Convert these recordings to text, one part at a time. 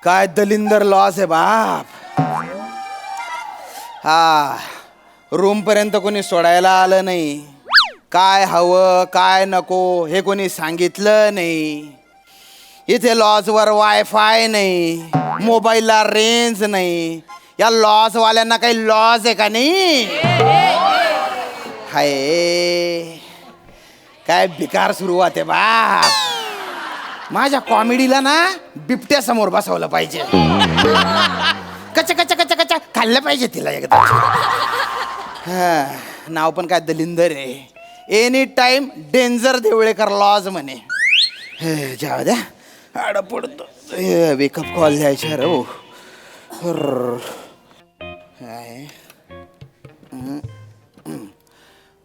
काय दलिंदर लॉस आहे बाप. हा रूम पर्यंत कोणी सोडायला आलं नाही. काय हवं काय नको हे कोणी सांगितलं नाही. इथे लॉजवर वायफाय नाही, मोबाईलला रेंज नाही. या लॉजवाल्यांना काही लॉज आहे का नाही? हाय काय बेकार सुरुवात आहे बाप. माझ्या कॉमेडीला ना बिबट्या समोर बसवलं पाहिजे. कच कच कच कच खाल्लं पाहिजे तिला एकदा. हा नाव पण काय दलिंदर आहे. Any time danger Devlekar lodge म्हणे. जाऊ द्या आड पडतो. वेकअप कॉल द्यायचा रे.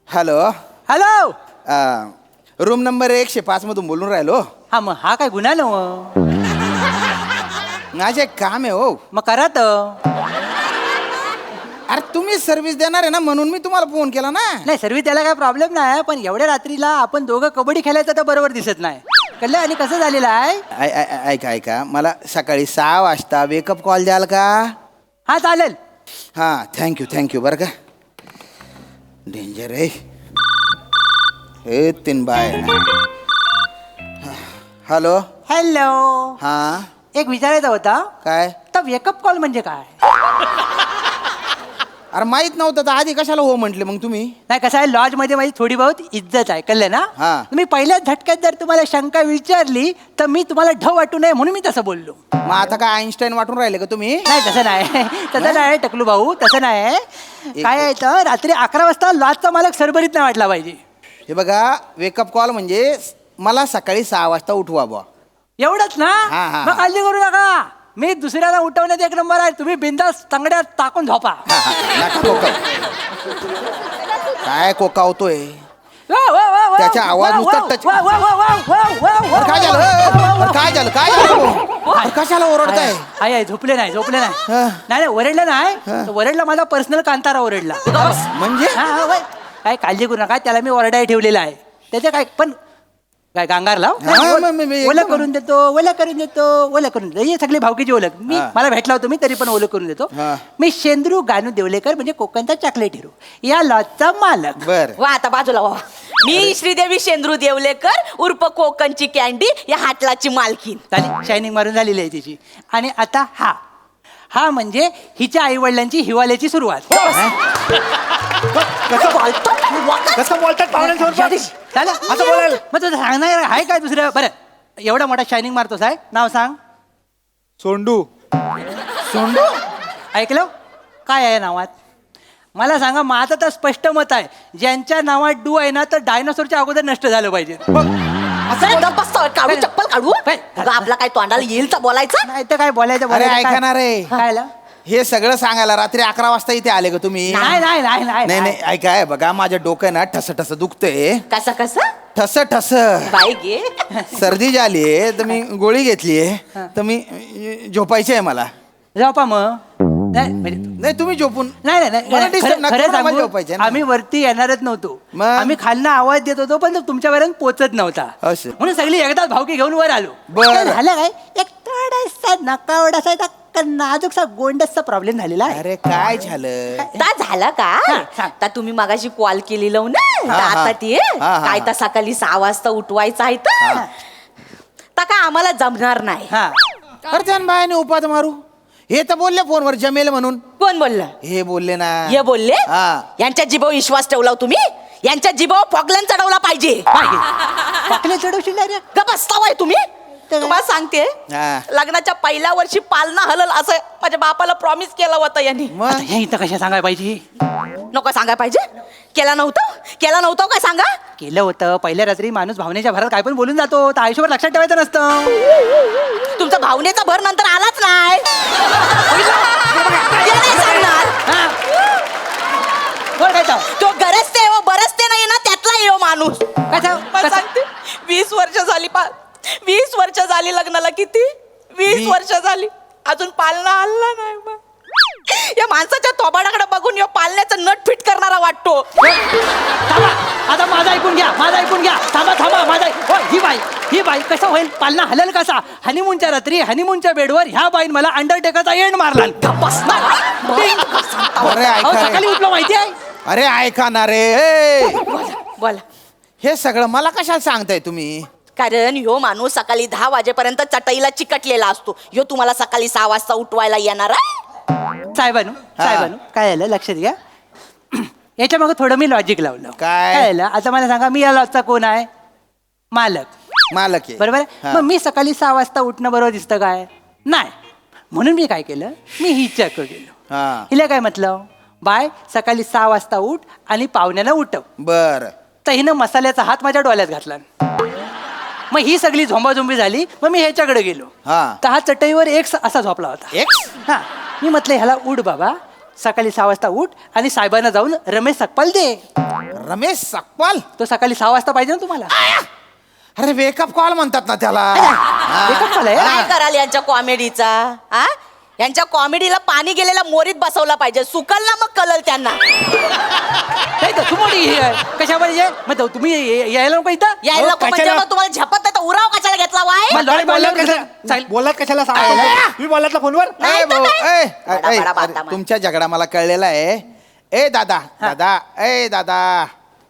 Hello hello. रूम नंबर 105 मधून बोलून राहिलो. हा मग हा काय गुन्हा न माझे एक काम आहे हो. मग करा तर. अरे तुम्ही सर्व्हिस देणार आहे ना म्हणून मी तुम्हाला फोन केला ना. नाही सर्व्हिस त्याला काय प्रॉब्लेम नाही, पण एवढ्या रात्रीला आपण दोघं कबड्डी खेळायचं तर बरोबर दिसत नाही. कळलं. आणि कसं झालेलं आहे ऐका ऐका मला सकाळी 6 वाजता वेकअप कॉल द्याल का? हा चालेल. हां थँक्यू बरं का. डेंजर आहे हे 3 बाय. Hello hello. हां एक विचारायचा होता. काय? तर वेकअप कॉल म्हणजे काय? अरे माहित नव्हतं तर आधी कशाला हो म्हटले मग तुम्ही? नाही कसं आहे, लॉज मध्ये माझी थोडी बहुत इज्जत आहे. कळलं ना. हा. तुम्ही पहिल्याच झटक्यात जर तुम्हाला शंका विचारली तर मी तुम्हाला ढ वाटू नये म्हणून मी तसं बोललो. मग आता काय आईन्स्टाईन वाटून राहिले का तुम्ही? नाही तसं नाही. तसं नाही टकलू भाऊ, तसं नाही. काय आहे तर रात्री 11 वाजता लॉजचा मालक सरभरीत नाही वाटला पाहिजे. हे बघा वेकअप कॉल म्हणजे मला सकाळी 6 वाजता उठवा बुवा. एवढंच ना. हा, हा, मग काळजी करू नका. मी दुसऱ्याला उठवण्यात 1 नंबर आहे. तुम्ही बिंदास तांगड्यात टाकून झोपा. नका कोकाव. काय कोकावतोय? त्याचा आवाज नुसता टच. काय झालं काय झालं काय झालं? कशाला ओरडताय? आहे झोपले नाही नाही ओरडलं नाही तर ओरडला माझा पर्सनल कांतारा ओरडला. म्हणजे काय काळजी करू नका. त्याला मी ओरडाय ठेवलेला आहे. त्याचे काय पण काय गांगार लाव. ओलं करून देतो ओलं करून देतो ही सगळी भावकीची ओळख. मला भेटला होतो मी तरी पण ओलं करून देतो. मी शेंद्रू गानू देवलेकर म्हणजे कोकणचा चॉकलेट हिरो या लॉजचा मालक. बर वा आता बाजूला वा. मी श्रीदेवी शेंद्रू देवलेकर उर्फ कोकणची कॅन्डी या हाटलाची मालकीन. झाली शायनिंग मारून झालेली आहे तिची. आणि आता हा म्हणजे हिच्या आई वडिलांची हिवाळ्याची सुरुवात. कसं बोलतात पाहुण्यांसमोर? झालं असं बोलायला मग तुझं सांगणार आहे काय दुसरं? बरं एवढा मोठा शायनिंग मारतोस आहे. नाव सांग. सोंडू. सोंडू ऐकलं काय आहे नावात? मला सांगा. माझं तर स्पष्ट मत आहे ज्यांच्या नावात डू आहे ना तर डायनासोरच्या अगोदर नष्ट झालं पाहिजे. काढू चप्पल काढू. आपला काय तोंडाला येईल तर बोलायचं नाही तर काय बोलायचं. अरे ऐकणार आहे काय हे सगळं सांगायला रात्री 11 वाजता इथे आले का तुम्ही? नाही ऐकाय बघा माझ्या डोकं ना ठस ठस दुखतंय. कसं ठस ठस बाई गे. सर्दी झालीये तर मी गोळी घेतलीये तर मी झोपायची आहे मला. झोपा मग. नाही तुम्ही झोपून नाही खरं झोपायचे. आम्ही वरती येणारच नव्हतो. मग? आम्ही खालनं आवाज देत होतो पण तुमच्यापर्यंत पोहोचत नव्हता. असं. म्हणून सगळी एकदाच भावकी घेऊन वर आलो. बरं. झालं काय एक थोडासा नकावडासा नाजूकसा गोंडसचा प्रॉब्लेम झालेला आहे. अरे काय झालं? झालं का? आता तुम्ही मगाशी कॉल केलेला ना आता ते काय तर सकाळी 6 वाजता उठवायचं आहे तर काय आम्हाला जमणार नाही. अर्ध्यान बायाने उपात मारू हे तर बोलले फोनवर जमेल म्हणून. कोण बोललं? हे बोलले ना. हे बोलले? हा. यांच्या जिभावर विश्वास ठेवला तुम्ही? यांच्या जिभावर फॉकलन चढवला पाहिजे. पाकले चढवशील रे. बसतावाय तुम्ही. तुम्हाला सांगते हा. लग्नाच्या पहिल्या वर्षी पालना हलल असं माझ्या बापाला प्रॉमिस केला होता यांनी. मग हे इथं कशा सांगायला पाहिजे? नको सांगाय पाहिजे. केला नव्हतं काय सांगा. केलं होतं. पहिल्या रात्री माणूस भावनेच्या भरात काय पण बोलून जातो तर आयुष्यभर लक्षात ठेवायचं नसतं. तुमचा भावनेचा भर नंतर आलाच नाही. ते नाही सांगणार. बोल काय तो गरजते हो बरसते नाही ना त्यातला येऊ माणूस. काय सांगते 20 वर्ष झाली 20 वर्ष झाली लग्नाला. किती 20 वर्ष झाली अजून पालना हल्ला नाही. मग या माणसाच्या थोबाडाकडे बघून यो पालण्याचं नट फिट करणारा वाटतो. आता माझा ऐकून ऐकून घ्या, माझं ऐकून घ्या. थांबा थांबा, माझा हो, ही बाई कसं होईल, पालना हलेल कसा? हनीमूनच्या रात्री हनीमूनच्या बेडवर ह्या बाईन मला अंडरटेकरचा एंड मारला. अरे ऐका रे. सकाळी उठलो माहिती आहे. अरे ऐका ना रे ए. बोला. हे सगळं मला कशाला सांगताय तुम्ही? कारण ह्यो माणूस सकाळी 10 वाजेपर्यंत चटईला चिकटलेला असतो. ह्यो तुम्हाला सकाळी 6 वाजता उठवायला येणार आहे? साहेबानू काय आलं लक्षात घ्या. याच्या मागे थोडं मी लॉजिक लावलं. काय? आलं आता मला सांगा, मी या लॉजचा कोण आहे? मालक आहे. बरोबर आहे? हा. मग मी सकाळी 6 वाजता उठणं बरोबर दिसतं काय? नाही. म्हणून मी काय केलं, मी हिच्याकडे गेलो. हा. हिला काय म्हटलं, बाय सकाळी 6 वाजता उठ आणि पाहुण्याला उठव. बर. तर हिनं मसाल्याचा हात माझ्या डोळ्यात घातला. मग ही सगळी झोंबाझोंबी झाली. मग मी ह्याच्याकडे गेलो. हा. तर हा चटईवर एक असा झोपला होता. एक्स? हा. मी म्हटलं ह्याला उठ बाबा, सकाळी 6 वाजता उठ आणि साहेबांना जाऊन रमेश सकपाल दे. रमेश सकपाल? तो सकाळी 6 वाजता पाहिजे ना तुम्हाला. अरे वेकअप कॉल म्हणतात ना त्याला. Wake-up call आहे? काय कराल यांच्या कॉमेडीचा? हा, यांच्या कॉमेडीला पाणी गेलेला मोरीत बसवला पाहिजे. सुकल ना मग कलल त्यांना. नाही तर तुम्ही कशा पाहिजे मग तुम्ही यायला नको इथं. यायला नको म्हणजे कशाला? मग तुम्हाला झपत नाही तर उराव कशाला घेतला वाय? मला डोळे बोललात बोलल्यावर कशाला? कसं चालेल? बोललात कशाला सांगतो? तुम्ही बोललात ना फोनवर? नाही ए तर भाऊ, काय? ए, बडा, ए, बडा अरे, बाता तुमच्या झगडा मला कळलेला आहे. ए दादा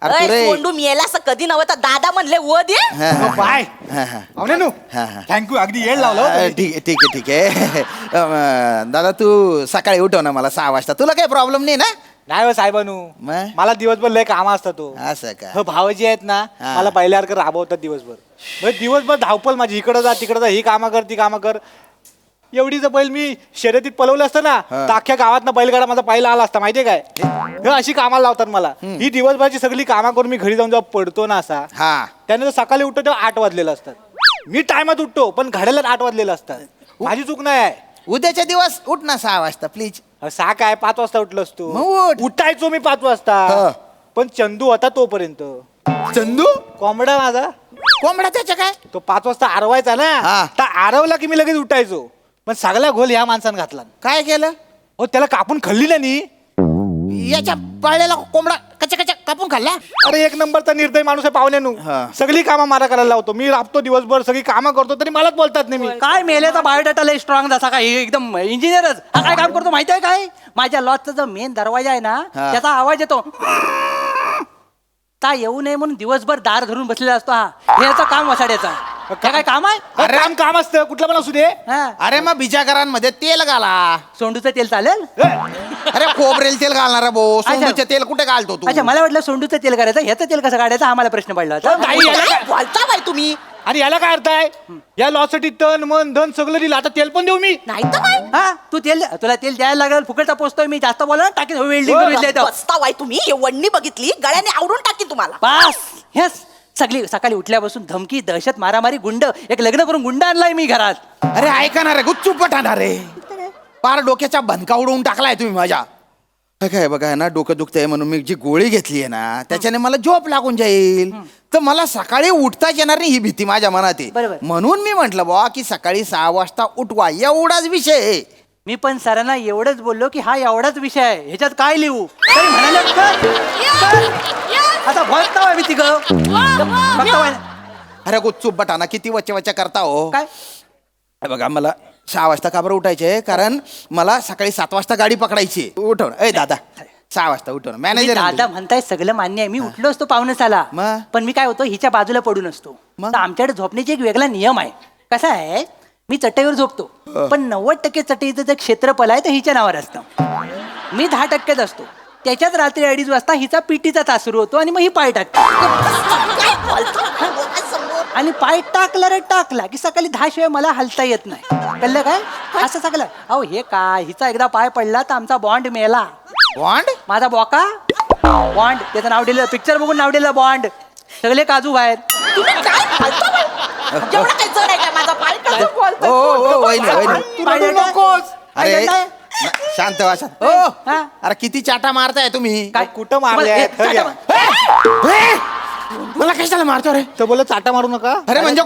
अरे तू अय, रे. सोंडू मेला असं कधी नव्हता. दादा म्हणले व दे. हा, हा, बाय हा, हा. अवनेनू हा, हा. थँक्यू, अगदी येड लावलं हो. ठीक आहे दादा तू सकाळी उठव ना मला 6 वाजता. तुला काही प्रॉब्लेम नाही ना? नाही हो साहेबानू, मग? मला दिवसभर लय काम असतात तो. असं का? हो, भावजी आहेत ना, हा. मला पहिल्यासारखं राबवतात दिवसभर. म्हणजे दिवसभर धावपल माझी, इकडं जा तिकडं जा, ही कामं कर ती कामं कर. एवढी जर बैल मी शर्यतीत पळवलं असतं ना, हा. तर अख्ख्या गावात बैलगाडा माझा पहिला आला असता. माहितीये काय? हे अशी कामाला लावतात मला. ही दिवसभराची सगळी कामं करून मी घरी जाऊन जेव्हा पडतो ना असा, हा. त्यानंतर सकाळी उठतो तेव्हा 8 वाजलेलं असतात. मी टायमात उठतो पण घड्याला 8 वाजलेलं असतात. माझी चूक नाही आहे. उद्याच्या दिवस उठ ना 6 वाजता प्लीज. 6 काय 5 वाजता उठलो असतो. मग उठ. उठायचो मी 5 वाजता. हा. पण चंदू होता तोपर्यंत. चंदू कोंबडा माझा कोंबडा त्याच्या काय? तो 5 वाजता आरवायचा ना, हा. तर आरवला की मी लगेच उठायचो. पण सगळा घोल ह्या माणसानं घातला. काय केलं? हो, त्याला कापून खाल्ली ना नी. याच्या पाळलेला कोंबडा कचा कापून खाल्ला? अरे एक नंबरचा निर्दय माणूस आहे पाहुण्यानू. हा. सगळी कामं मला करायला लावतो. मी राबतो दिवसभर, सगळी कामं करतो, तरी मलाच बोलतात नाही. मी काय मेल्याचा बायोडाटा लय स्ट्रॉंग जसा काय एकदम इंजिनियरच. हा काय काम करतो माहिती आहे काय? माझ्या लॉजचा जो मेन दरवाजा आहे ना, हा. त्याचा आवाज येतो. ता येऊ नये म्हणून दिवसभर दार धरून बसलेला असतो हा. हे याचं काम वसाड्याचा. काय काम आहे? अरे काम असतं कुठलं पण असू दे. हा. अरे मग बिजागरांमध्ये तेल घाला. सोंडूचं तेल चालेल? अरे खोबरेल तेल घालणार भाऊ. सोंडूचे तेल कुठे घालतो तू? अच्छा, मला वाटलं सोंडूचं तेल करायचं, ह्याचं तेल कसं काढायचं हा मला प्रश्न पडला होता. नाही, याला काय काय- बोलता बाई तुम्ही? आणि याला काय अर्थ आहे? या लॉसाठी तन मन धन सगळं दिलं, आता तेल पण देऊ मी? नाही तर काय? हा, तू तुला तेल द्यायला लागेल, फुकटचा पोचतोय मी. जास्त बोला ना, टाकीन वेल्डिंग. बसता बाई तुम्ही. हे वडणी बघितली गळ्याने आवडून टाकी तुम्हाला. बस हेच सगळी सकाळी उठल्यापासून धमकी, दहशत, मारामारी, गुंड. एक लग्न करून गुंड आणलाय मी घरात. अरे ऐका ना रे, गुच्चूप ठाणार रे. पार डोक्याचा भनका उडवून टाकलाय तुम्ही माझ्या. काय बघा ना, डोकं दुखतंय म्हणून मी जी गोळी घेतली आहे ना, त्याच्याने मला झोप लागून जाईल. तर मला सकाळी उठताच येणार नाही ही भीती माझ्या मनात आहे. बरोबर. म्हणून मी म्हंटल बुवा की सकाळी 6 वाजता उठवा, एवढाच विषय आहे. मी पण सरांना एवढंच बोललो की हा एवढाच विषय आहे, ह्याच्यात काय लिहू? तरी म्हणाले "कर." आता बोलता मी तिघ अरे गुच्चूप बटाना किती वच्चे वच्चे करता हो. काय हे बघा मला 6 वाजता का बरं उठायचे? कारण मला सकाळी 7 वाजता गाडी पकडायची. उठवण ए दादा 6 वाजता उठवण. तुम्ही मॅनेजर दादा म्हणताय सगळं मान्य आहे. मी उठलो असतो पाहुणेसाला, मग? पण मी काय होतो हिच्या बाजूला पडून असतो. मग? तर आमच्याकडे झोपण्याची एक वेगळा नियम आहे. कसा आहे, मी चटईवर झोपतो, पण 90% चटईचं जे क्षेत्रफळ आहे ते हिच्या नावावर असतं. मी 10%च असतो. त्याच्यात रात्री 2:30 वाजता हिचा पिटीचा तास सुरू होतो आणि मग ही पाय टाकते. काय बोलता? समोर. आणि पाय टाकला रे टाकला की सकाळी 10 शिवाय मला हलता येत नाही. कळलं काय? असं सगळं. अहो हे काय, हिचा एकदा पाय पडला तर आमचा बॉन्ड मेला. बॉन्ड? माझा बॉका बॉन्ड, त्याचं नाव दिलं, पिक्चर बघून नाव दिलं बॉन्ड. सगळे काजू बाहेर. तुम्ही काय बोलता बाई? एवढं काय जड आहे का माझा पाय? कसं बोलता? ओ वहिनी वहिनी. पाय रडू टाक. नकोस. अरे काय करताय? शांत व्हा शांत. ओ हा? अरे किती चाटा मारताय तुम्ही? काय कुठं मारले हे, आहेत? हं, घ्या. ए! मला कशाला मारतो रे? तर बोल चाटा मारू नका. अरे म्हणजे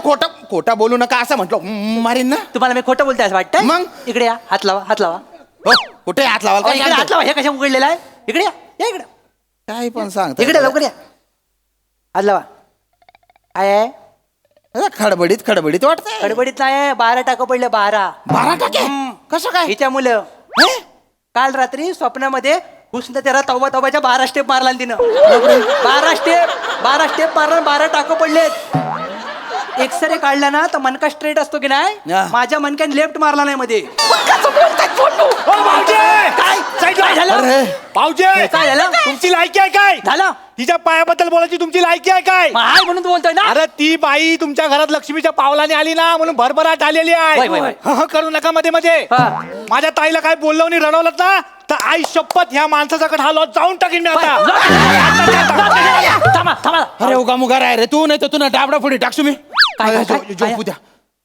खोटं बोलू नका असं म्हटलं मारीन ना. तुम्हाला मी खोटं बोलते असं वाटतं? मग? इकडे या, हात लावा, हात लावा. हो कुठे हात लावाल? अहो, काय इकडे हात सांगतो? लावा. हे कशा उघडलेला आहे? इकडे या, या इकडे. काय पण सांगतो इकडे लवकर या. हात लावा. काय आहे? खडबडीत वाटतंय. गडबडीत नाही, 12 टाकं पडले, 12. 12 टाके कसं काय? हिच्या मुलं हे? काल रात्री स्वप्नामध्ये हुसन त्याला तौबाच्या 12 स्टेप मारला आणि तिनं. 12 स्टेप मारला, 12 टाकं पडलेत. एक्सरे काढला ना तर मनका स्ट्रेट असतो की नाही, हा. माझ्या मनक्याने लेफ्ट मारला नाही मध्ये. काय काय झालं? अरे भाऊजे काय झालं? तुमची लायकी आहे काय? झालं तिच्या पायाबद्दल बोलायची तुमची लायकी आहे काय? मग हाय म्हणून तू बोलतोय ना. अरे ती बाई तुमच्या घरात लक्ष्मीच्या पावलाने आली ना म्हणून भरभराट आलेली वय, वय, वय. आहे. करू नका मध्ये मध्ये. हा. माझ्या ताईला काय बोललो नाही रडवलं ना तर आई शपथ ह्या माणसाचा कडे हा लॉज जाऊन टाकीन मी आता. थांबा थांबा. अरे उगा मुगा राय रे तू, नाही तर तू ना डाबडा पुढे टाकसू मी. काय? झोपू द्या,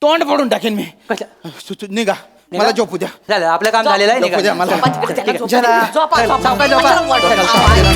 तोंड फोडून टाकेन मी. कसं? निघा, मला झोपू द्या. झालं आपलं काम झालेलं आहे. झोपू द्या मला. झोपा तिकडे, त्याला ठीक आहे. झोपा. चला. झोपा, झोपा. सावकाश झोपा. चला, वर चला.